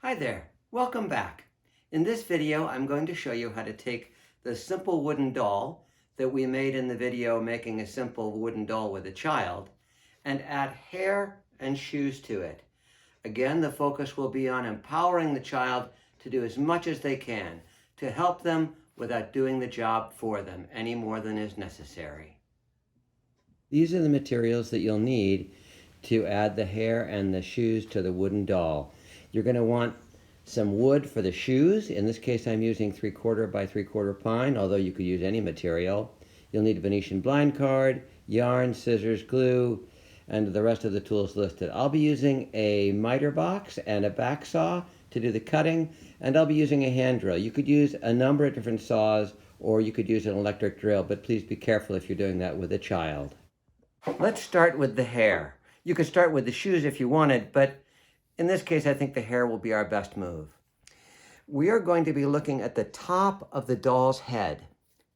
Hi there, welcome back. In this video, I'm going to show you how to take the simple wooden doll that we made in the video making a simple wooden doll with a child and add hair and shoes to it. Again, the focus will be on empowering the child to do as much as they can to help them without doing the job for them any more than is necessary. These are the materials that you'll need to add the hair and the shoes to the wooden doll. You're going to want some wood for the shoes. In this case, I'm using 3/4 by 3/4 pine, although you could use any material. You'll need a Venetian blind card, yarn, scissors, glue, and the rest of the tools listed. I'll be using a miter box and a back saw to do the cutting, and I'll be using a hand drill. You could use a number of different saws, or you could use an electric drill, but please be careful if you're doing that with a child. Let's start with the hair. You could start with the shoes if you wanted, but in this case, I think the hair will be our best move. We are going to be looking at the top of the doll's head,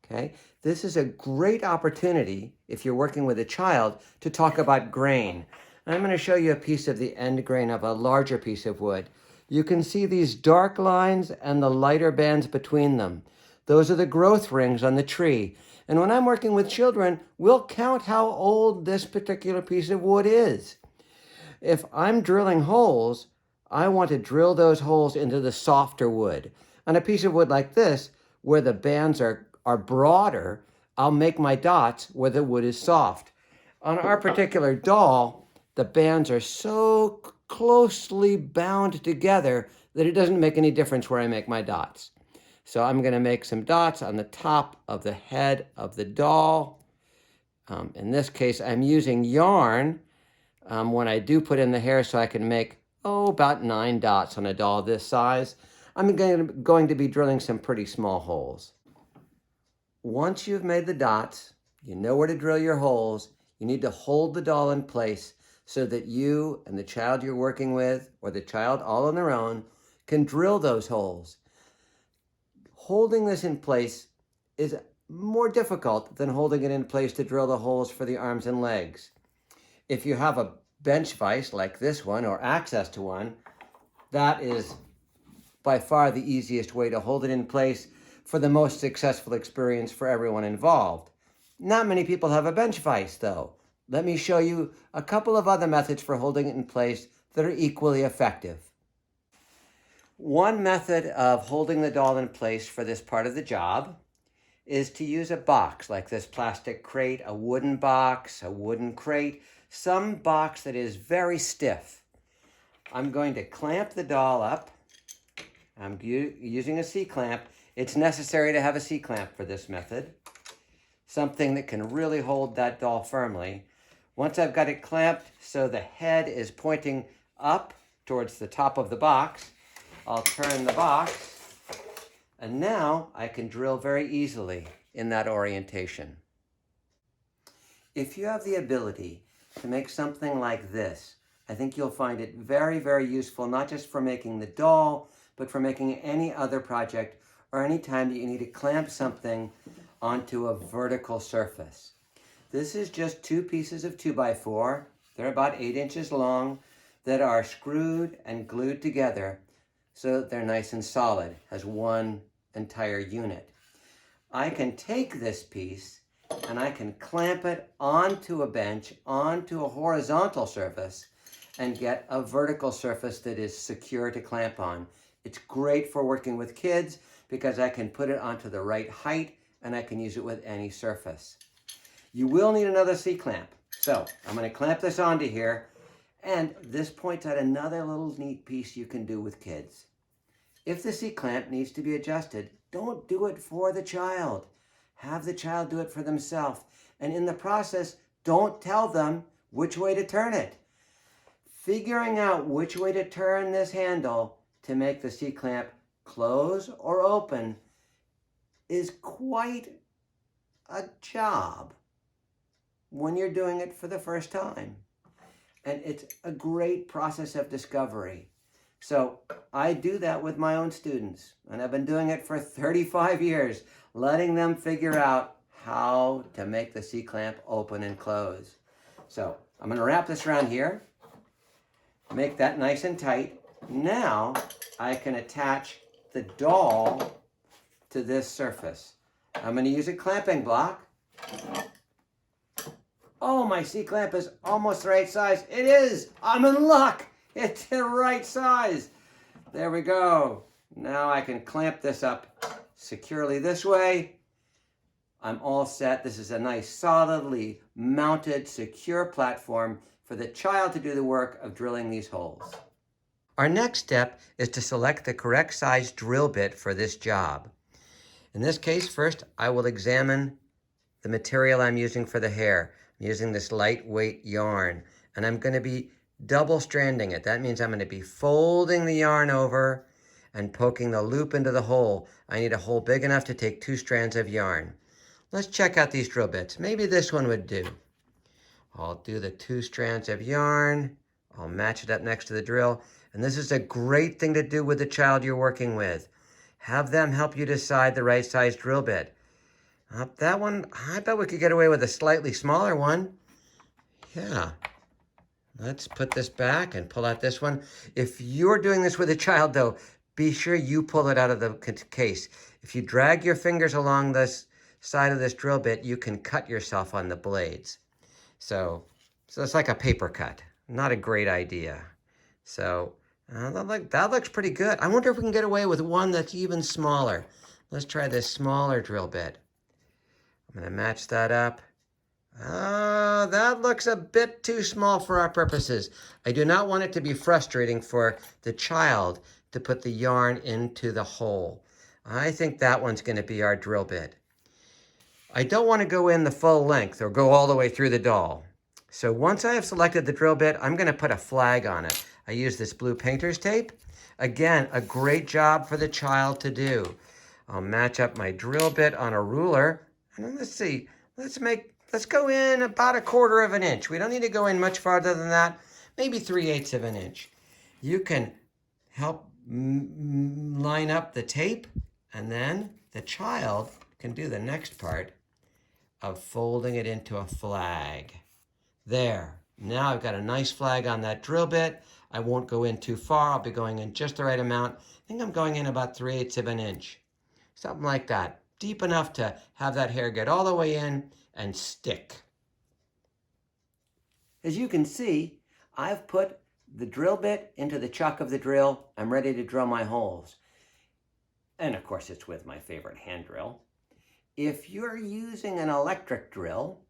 okay? This is a great opportunity, if you're working with a child, to talk about grain. I'm going to show you a piece of the end grain of a larger piece of wood. You can see these dark lines and the lighter bands between them. Those are the growth rings on the tree. And when I'm working with children, we'll count how old this particular piece of wood is. If I'm drilling holes, I want to drill those holes into the softer wood. On a piece of wood like this, where the bands are broader, I'll make my dots where the wood is soft. On our particular doll, the bands are so closely bound together that it doesn't make any difference where I make my dots. So I'm going to make some dots on the top of the head of the doll. In this case, I'm using yarn when I do put in the hair so I can make, about 9 dots on a doll this size. I'm going to be drilling some pretty small holes. Once you've made the dots, you know where to drill your holes. You need to hold the doll in place so that you and the child you're working with, or the child all on their own, can drill those holes. Holding this in place is more difficult than holding it in place to drill the holes for the arms and legs. If you have a bench vise like this one, or access to one, that is by far the easiest way to hold it in place for the most successful experience for everyone involved. Not many people have a bench vise, though. Let me show you a couple of other methods for holding it in place that are equally effective. One method of holding the doll in place for this part of the job is to use a box like this plastic crate, a wooden box, a wooden crate, some box that is very stiff. I'm going to clamp the doll up. I'm using a C-clamp. It's necessary to have a C-clamp for this method, something that can really hold that doll firmly. Once I've got it clamped so the head is pointing up towards the top of the box, I'll turn the box, and now I can drill very easily in that orientation. If you have the ability to make something like this, I think you'll find it very, very useful, not just for making the doll, but for making any other project or any time that you need to clamp something onto a vertical surface. This is just 2 pieces of 2x4. They're about 8 inches long that are screwed and glued together so that they're nice and solid as one entire unit. I can take this piece and I can clamp it onto a bench, onto a horizontal surface, and get a vertical surface that is secure to clamp on. It's great for working with kids because I can put it onto the right height and I can use it with any surface. You will need another C-clamp. So I'm going to clamp this onto here, and this points out another little neat piece you can do with kids. If the C-clamp needs to be adjusted, don't do it for the child. Have the child do it for themselves. And in the process, don't tell them which way to turn it. Figuring out which way to turn this handle to make the C-clamp close or open is quite a job when you're doing it for the first time. And it's a great process of discovery. So I do that with my own students, and I've been doing it for 35 years, letting them figure out how to make the C-clamp open and close. So I'm going to wrap this around here, make that nice and tight, Now I can attach the doll to this surface. I'm going to use a clamping block. Oh, my C-clamp is almost the right size. It is! I'm in luck! It's the right size. There we go. Now I can clamp this up securely this way. I'm all set. This is a nice solidly mounted secure platform for the child to do the work of drilling these holes. Our next step is to select the correct size drill bit for this job. In this case, first I will examine the material I'm using for the hair. I'm using this lightweight yarn, and I'm going to be double stranding it. That means I'm going to be folding the yarn over and poking the loop into the hole. I need a hole big enough to take 2 strands of yarn. Let's check out these drill bits. Maybe this one would do. I'll do the 2 strands of yarn. I'll match it up next to the drill. And this is a great thing to do with the child you're working with. Have them help you decide the right size drill bit. That one, I bet we could get away with a slightly smaller one. Yeah. Let's put this back and pull out this one. If you're doing this with a child, though, be sure you pull it out of the case. If you drag your fingers along this side of this drill bit, you can cut yourself on the blades. So it's like a paper cut. Not a great idea. So that looks pretty good. I wonder if we can get away with one that's even smaller. Let's try this smaller drill bit. I'm going to match that up. That looks a bit too small for our purposes. I do not want it to be frustrating for the child to put the yarn into the hole. I think that one's going to be our drill bit. I don't want to go in the full length or go all the way through the doll. So once I have selected the drill bit, I'm going to put a flag on it. I use this blue painter's tape. Again, a great job for the child to do. I'll match up my drill bit on a ruler. And let's see, let's go in about 1/4 of an inch. We don't need to go in much farther than that, maybe 3/8 of an inch. You can help line up the tape, and then the child can do the next part of folding it into a flag. There, now I've got a nice flag on that drill bit. I won't go in too far. I'll be going in just the right amount. I think I'm going in about 3/8 of an inch, something like that. Deep enough to have that hair get all the way in and stick. As you can see, I've put the drill bit into the chuck of the drill. I'm ready to drill my holes. And of course, it's with my favorite hand drill. If you're using an electric drill,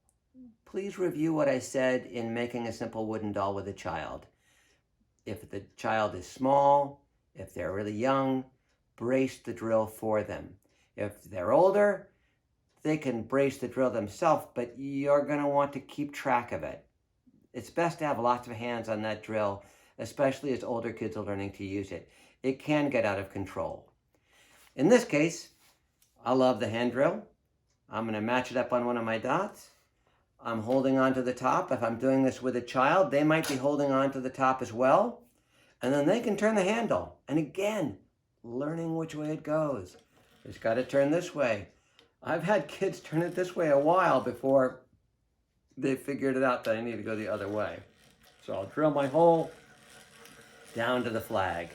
please review what I said in making a simple wooden doll with a child. If the child is small, if they're really young, brace the drill for them. If they're older, they can brace the drill themselves, but you're going to want to keep track of it. It's best to have lots of hands on that drill, especially as older kids are learning to use it. It can get out of control. In this case, I love the hand drill. I'm going to match it up on one of my dots. I'm holding on to the top. If I'm doing this with a child, they might be holding on to the top as well. And then they can turn the handle. And again, learning which way it goes. It's got to turn this way. I've had kids turn it this way a while before they figured it out that I need to go the other way. So I'll drill my hole down to the flag.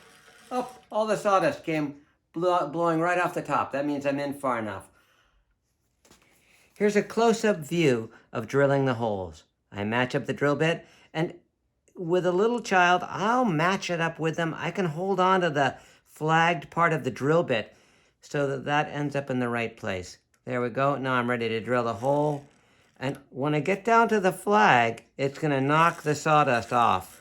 Oh, all the sawdust came blowing right off the top. That means I'm in far enough. Here's a close-up view of drilling the holes. I match up the drill bit, and with a little child, I'll match it up with them. I can hold on to the flagged part of the drill bit so that that ends up in the right place. There we go. Now I'm ready to drill the hole. And when I get down to the flag, it's going to knock the sawdust off.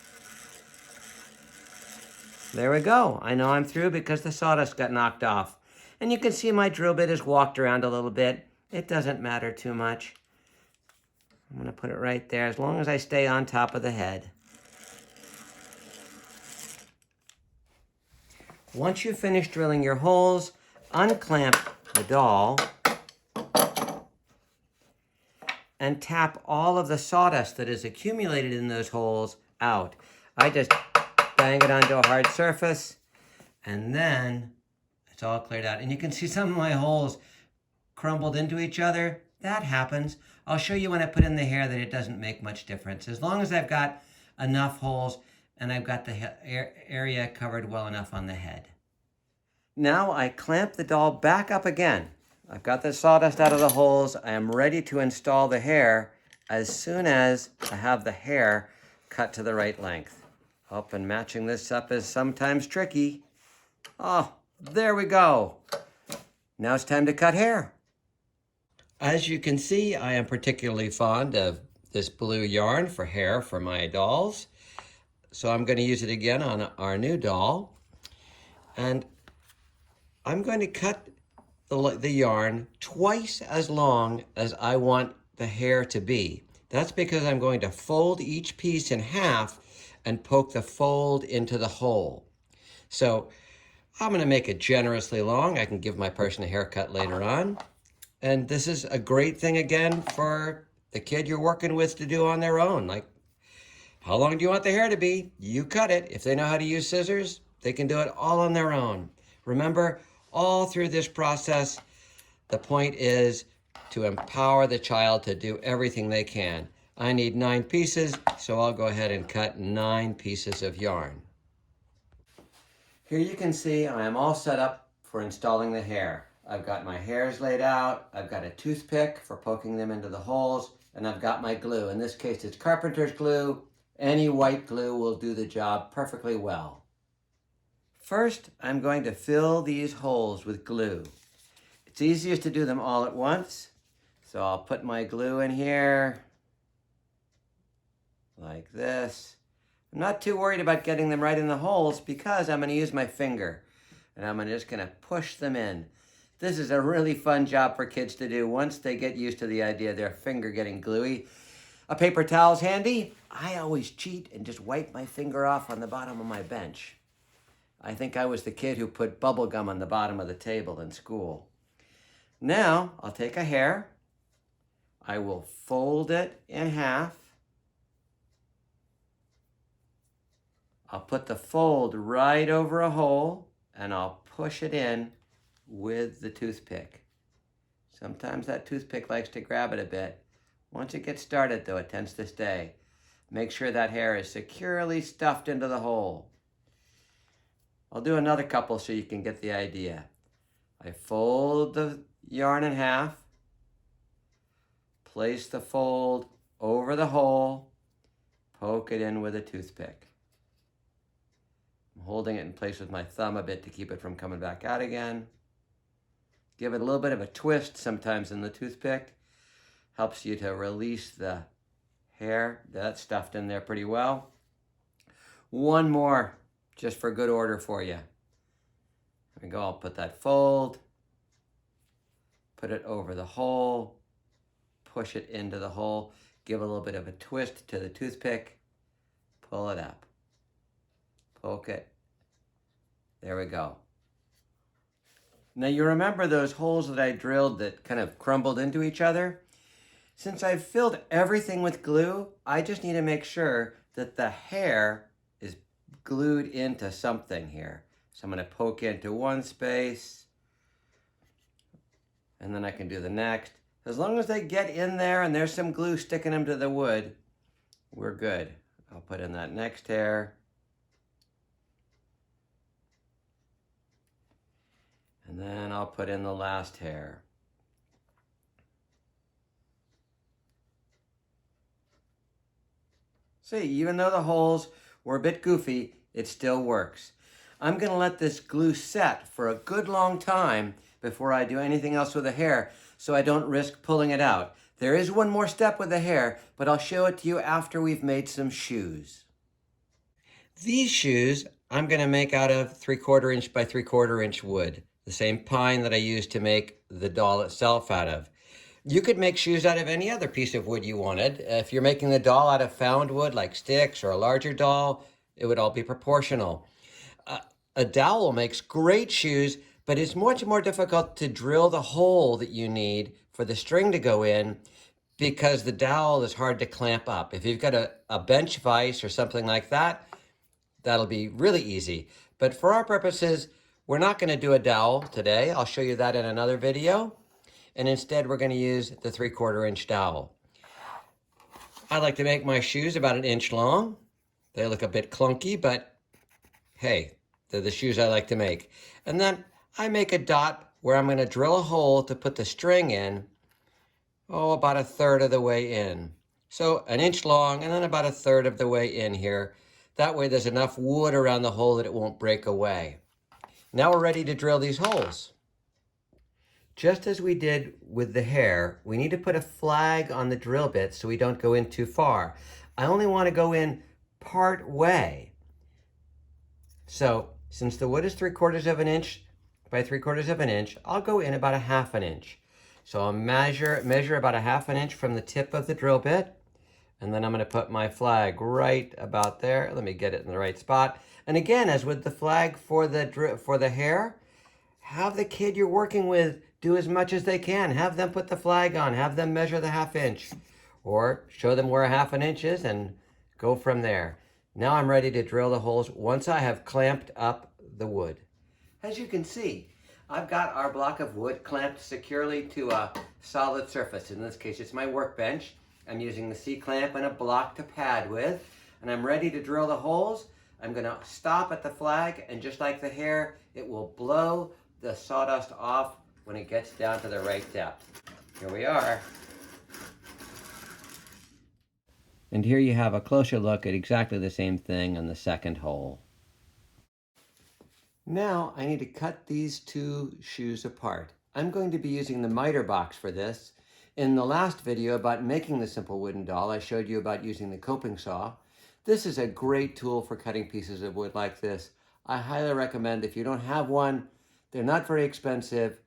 There we go. I know I'm through because the sawdust got knocked off. And you can see my drill bit has walked around a little bit. It doesn't matter too much. I'm going to put it right there as long as I stay on top of the head. Once you've finished drilling your holes, unclamp the doll and tap all of the sawdust that is accumulated in those holes out. I just bang it onto a hard surface, and then it's all cleared out. And you can see some of my holes crumbled into each other. That happens. I'll show you when I put in the hair that it doesn't make much difference. As long as I've got enough holes and I've got the area covered well enough on the head. Now I clamp the doll back up again. I've got the sawdust out of the holes. I am ready to install the hair as soon as I have the hair cut to the right length. Oh, and matching this up is sometimes tricky. Oh, there we go. Now it's time to cut hair. As you can see, I am particularly fond of this blue yarn for hair for my dolls. So I'm going to use it again on our new doll. And I'm going to cut the yarn twice as long as I want the hair to be. That's because I'm going to fold each piece in half and poke the fold into the hole. So I'm going to make it generously long. I can give my person a haircut later on. And this is a great thing again for the kid you're working with to do on their own. Like, how long do you want the hair to be? You cut it. If they know how to use scissors, they can do it all on their own. Remember, all through this process, the point is to empower the child to do everything they can. I need 9 pieces, so I'll go ahead and cut 9 pieces of yarn. Here you can see I am all set up for installing the hair. I've got my hairs laid out, I've got a toothpick for poking them into the holes, and I've got my glue. In this case, it's carpenter's glue. Any white glue will do the job perfectly well. First, I'm going to fill these holes with glue. It's easiest to do them all at once, so I'll put my glue in here, like this. I'm not too worried about getting them right in the holes because I'm going to use my finger, and I'm just going to push them in. This is a really fun job for kids to do once they get used to the idea of their finger getting gluey. A paper towel's handy. I always cheat and just wipe my finger off on the bottom of my bench. I think I was the kid who put bubble gum on the bottom of the table in school. Now, I'll take a hair. I will fold it in half. I'll put the fold right over a hole, and I'll push it in with the toothpick. Sometimes that toothpick likes to grab it a bit. Once it gets started, though, it tends to stay. Make sure that hair is securely stuffed into the hole. I'll do another couple so you can get the idea. I fold the yarn in half, place the fold over the hole, poke it in with a toothpick. I'm holding it in place with my thumb a bit to keep it from coming back out again. Give it a little bit of a twist sometimes in the toothpick. Helps you to release the hair. That's stuffed in there pretty well. One more, just for good order for you. There we go. I'll put that fold, put it over the hole, push it into the hole, give a little bit of a twist to the toothpick, pull it up, poke it. There we go. Now you remember those holes that I drilled that kind of crumbled into each other? Since I've filled everything with glue, I just need to make sure that the hair is glued into something here. So I'm going to poke into one space, and then I can do the next. As long as they get in there and there's some glue sticking them to the wood, we're good. I'll put in that next hair. And then I'll put in the last hair. See, even though the holes were a bit goofy, it still works. I'm going to let this glue set for a good long time before I do anything else with the hair, so I don't risk pulling it out. There is one more step with the hair, but I'll show it to you after we've made some shoes. These shoes I'm going to make out of 3/4 inch by 3/4 inch wood, the same pine that I used to make the doll itself out of. You could make shoes out of any other piece of wood you wanted. If you're making the doll out of found wood like sticks or a larger doll, it would all be proportional. A dowel makes great shoes, but it's much more difficult to drill the hole that you need for the string to go in because the dowel is hard to clamp up. If you've got a bench vise or something like that, that'll be really easy. But for our purposes, we're not going to do a dowel today. I'll show you that in another video. And instead, we're going to use the 3/4 inch dowel. I like to make my shoes about 1 inch long. They look a bit clunky, but hey, they're the shoes I like to make. And then I make a dot where I'm going to drill a hole to put the string in, about 1/3 of the way in. So 1 inch long and then about 1/3 of the way in here. That way there's enough wood around the hole that it won't break away. Now we're ready to drill these holes. Just as we did with the hair, we need to put a flag on the drill bit so we don't go in too far. I only want to go in part way. So since the wood is 3/4 of an inch by 3/4 of an inch, I'll go in about 1/2 inch. So I'll measure about 1/2 inch from the tip of the drill bit, and then I'm going to put my flag right about there. Let me get it in the right spot. And again, as with the flag for the hair, have the kid you're working with do as much as they can. Have them put the flag on. Have them measure the 1/2 inch, or show them where 1/2 inch is and go from there. Now I'm ready to drill the holes once I have clamped up the wood. As you can see, I've got our block of wood clamped securely to a solid surface. In this case, it's my workbench. I'm using the C-clamp and a block to pad with, and I'm ready to drill the holes. I'm going to stop at the flag, and just like the hair, it will blow the sawdust off when it gets down to the right depth. Here we are. And here you have a closer look at exactly the same thing on the second hole. Now I need to cut these two shoes apart. I'm going to be using the miter box for this. In the last video about making the simple wooden doll, I showed you about using the coping saw. This is a great tool for cutting pieces of wood like this. I highly recommend, if you don't have one, they're not very expensive,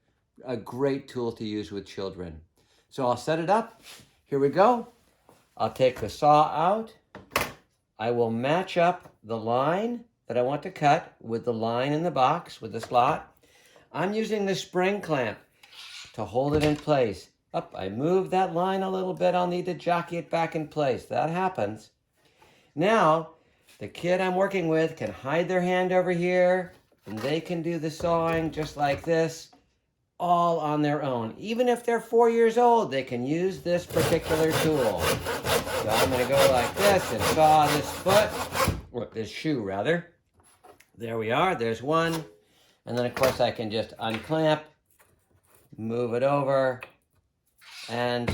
a great tool to use with children. So I'll set it up. Here we go. I'll take the saw out. I will match up the line that I want to cut with the line in the box, with the slot. I'm using the spring clamp to hold it in place. Up, I move that line a little bit. I'll need to jockey it back in place. That happens. Now, the kid I'm working with can hide their hand over here, and they can do the sawing just like this, all on their own. Even if they're 4 years old, they can use this particular tool. So I'm going to go like this and saw this foot, or this shoe rather. There we are, there's one. And then of course I can just unclamp, move it over, and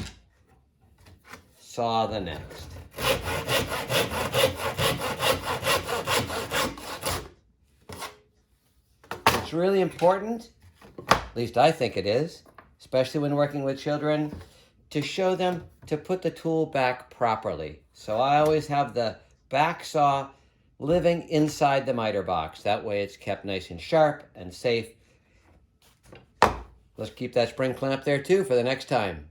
saw the next. It's really important, at least I think it is, especially when working with children, to show them to put the tool back properly. So I always have the back saw living inside the miter box. That way it's kept nice and sharp and safe. Let's keep that spring clamp there too for the next time.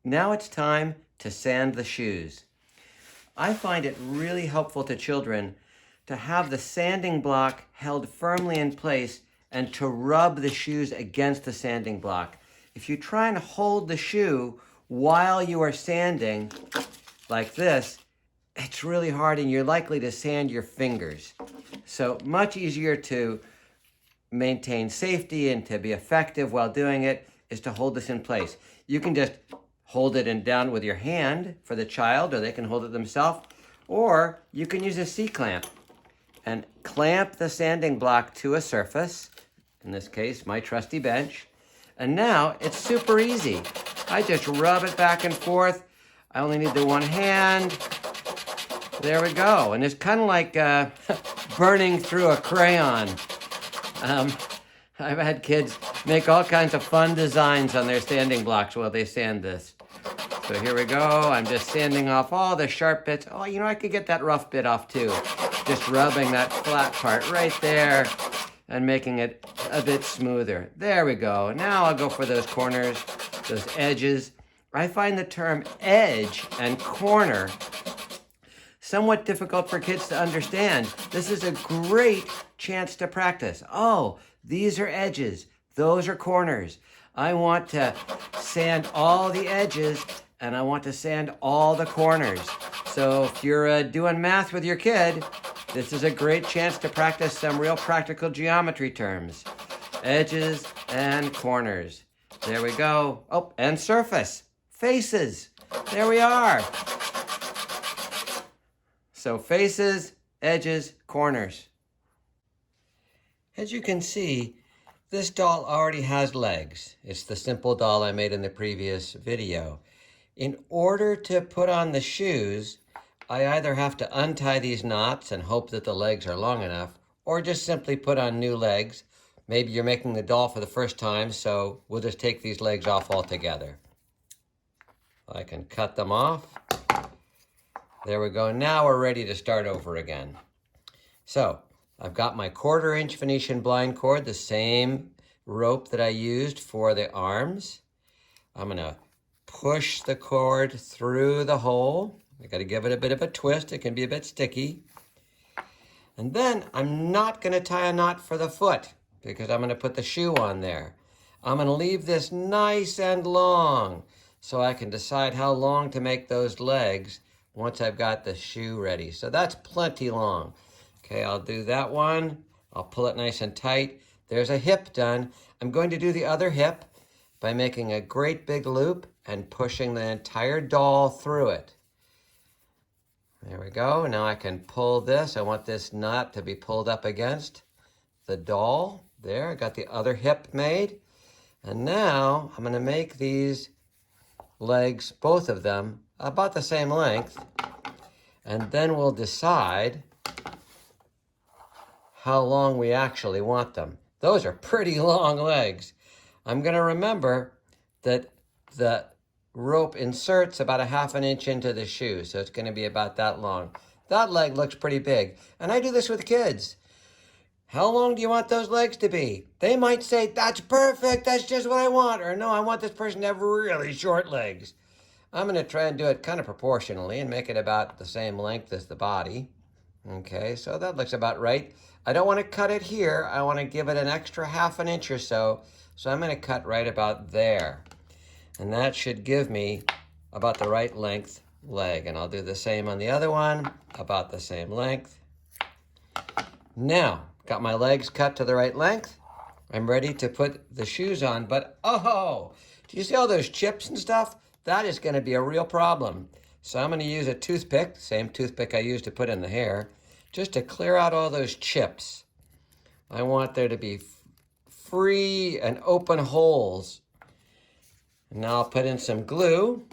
Now it's time to sand the shoes. I find it really helpful to children to have the sanding block held firmly in place and to rub the shoes against the sanding block. If you try and hold the shoe while you are sanding like this, it's really hard and you're likely to sand your fingers. So much easier to maintain safety and to be effective while doing it is to hold this in place. You can just hold it down with your hand for the child, or they can hold it themselves, or you can use a C-clamp and clamp the sanding block to a surface, in this case, my trusty bench. And now it's super easy. I just rub it back and forth. I only need the one hand. There we go. And it's kind of like burning through a crayon. I've had kids make all kinds of fun designs on their sanding blocks while they sand this. So here we go. I'm just sanding off all the sharp bits. Oh, you know, I could get that rough bit off too. Just rubbing that flat part right there and making it a bit smoother. There we go. Now I'll go for those corners, those edges. I find the term edge and corner somewhat difficult for kids to understand. This is a great chance to practice. Oh, these are edges. Those are corners. I want to sand all the edges and I want to sand all the corners. So if you're doing math with your kid, this is a great chance to practice some real practical geometry terms. Edges and corners. There we go. Oh, and surface. Faces. There we are. So faces, edges, corners. As you can see, this doll already has legs. It's the simple doll I made in the previous video. In order to put on the shoes, I either have to untie these knots and hope that the legs are long enough, or just simply put on new legs. Maybe you're making the doll for the first time, so we'll just take these legs off altogether. I can cut them off. There we go. Now we're ready to start over again. So I've got my 1/4 inch Venetian blind cord, the same rope that I used for the arms. I'm going to push the cord through the hole. I got to give it a bit of a twist. It can be a bit sticky. And then I'm not going to tie a knot for the foot because I'm going to put the shoe on there. I'm going to leave this nice and long so I can decide how long to make those legs once I've got the shoe ready. So that's plenty long. Okay, I'll do that one. I'll pull it nice and tight. There's a hip done. I'm going to do the other hip by making a great big loop and pushing the entire doll through it. There we go. Now I can pull this. I want this knot to be pulled up against the doll. There, I got the other hip made. And now I'm going to make these legs, both of them, about the same length. And then we'll decide how long we actually want them. Those are pretty long legs. I'm going to remember that the rope inserts about 1/2 inch into the shoe, so it's going to be about that long. That leg looks pretty big, and I do this with kids. How long do you want those legs to be? They might say, that's perfect, that's just what I want, or no, I want this person to have really short legs. I'm going to try and do it kind of proportionally and make it about the same length as the body. Okay, so that looks about right. I don't want to cut it here. I want to give it an extra 1/2 inch or so. So I'm going to cut right about there. And that should give me about the right length leg. And I'll do the same on the other one, about the same length. Now, got my legs cut to the right length. I'm ready to put the shoes on, but oh, do you see all those chips and stuff? That is going to be a real problem. So I'm going to use a toothpick, same toothpick I used to put in the hair, just to clear out all those chips. I want there to be free and open holes. And now I'll put in some glue.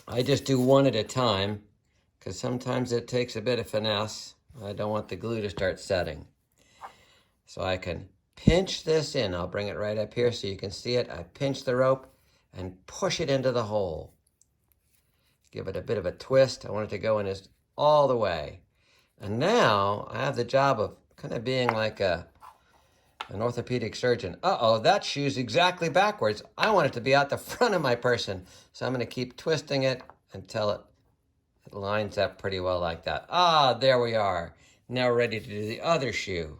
I just do one at a time because sometimes it takes a bit of finesse. I don't want the glue to start setting. So I can pinch this in. I'll bring it right up here so you can see it. I pinch the rope and push it into the hole. Give it a bit of a twist. I want it to go in all the way. And now I have the job of kind of being like an orthopedic surgeon. Uh-oh, that shoe's exactly backwards. I want it to be out the front of my person. So I'm going to keep twisting it until it lines up pretty well like that. Ah, there we are. Now we're ready to do the other shoe.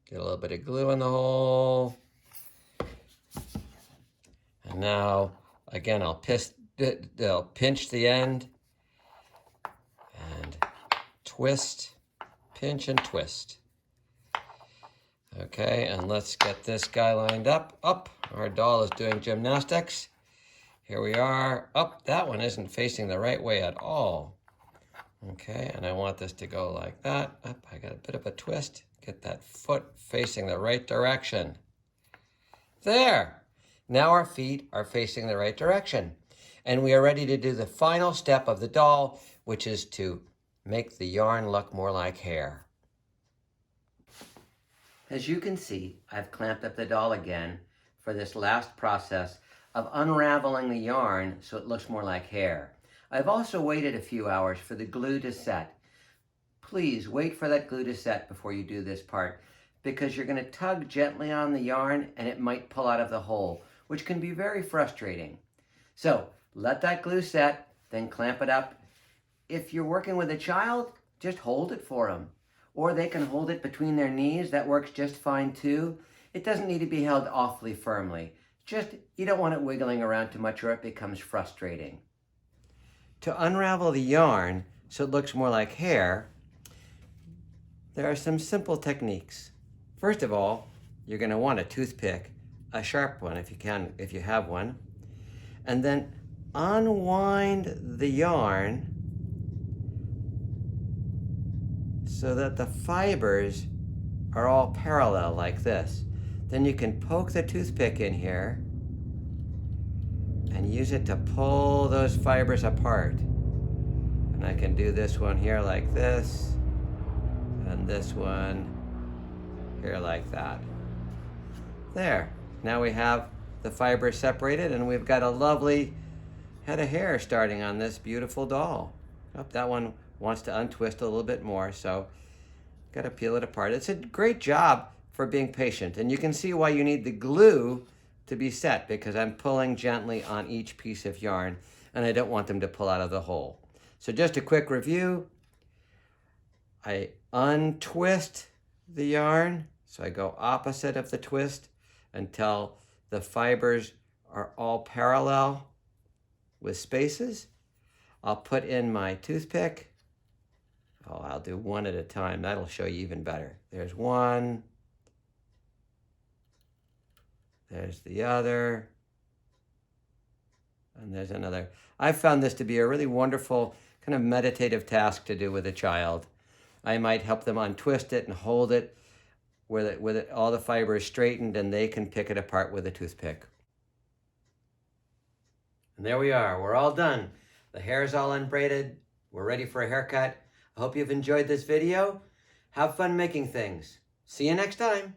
Get a little bit of glue in the hole. And now, again, I'll pinch the end and twist, pinch and twist. Okay, and let's get this guy lined up. Up, our doll is doing gymnastics. Here we are. Up, that one isn't facing the right way at all. Okay, and I want this to go like that. Up, I got a bit of a twist. Get that foot facing the right direction. There. Now our feet are facing the right direction. And we are ready to do the final step of the doll, which is to make the yarn look more like hair. As you can see, I've clamped up the doll again for this last process of unraveling the yarn so it looks more like hair. I've also waited a few hours for the glue to set. Please wait for that glue to set before you do this part, because you're going to tug gently on the yarn and it might pull out of the hole, which can be very frustrating. So let that glue set, then clamp it up. If you're working with a child, just hold it for them. Or they can hold it between their knees. That works just fine too. It doesn't need to be held awfully firmly. Just, you don't want it wiggling around too much or it becomes frustrating. To unravel the yarn so it looks more like hair, there are some simple techniques. First of all, you're going to want a toothpick, a sharp one if you have one, and then unwind the yarn so that the fibers are all parallel like this. Then you can poke the toothpick in here and use it to pull those fibers apart. And I can do this one here like this, and this one here like that. There, now we have the fibers separated, and we've got a lovely head of hair starting on this beautiful doll. Oh, that one wants to untwist a little bit more, so got to peel it apart. It's a great job for being patient, and you can see why you need the glue to be set, because I'm pulling gently on each piece of yarn, and I don't want them to pull out of the hole. So just a quick review. I untwist the yarn, so I go opposite of the twist until the fibers are all parallel with spaces. I'll put in my toothpick. Oh, I'll do one at a time. That'll show you even better. There's one. There's the other. And there's another. I found this to be a really wonderful kind of meditative task to do with a child. I might help them untwist it and hold it with all the fibers straightened, and they can pick it apart with a toothpick. And there we are. We're all done. The hair is all unbraided. We're ready for a haircut. I hope you've enjoyed this video. Have fun making things. See you next time.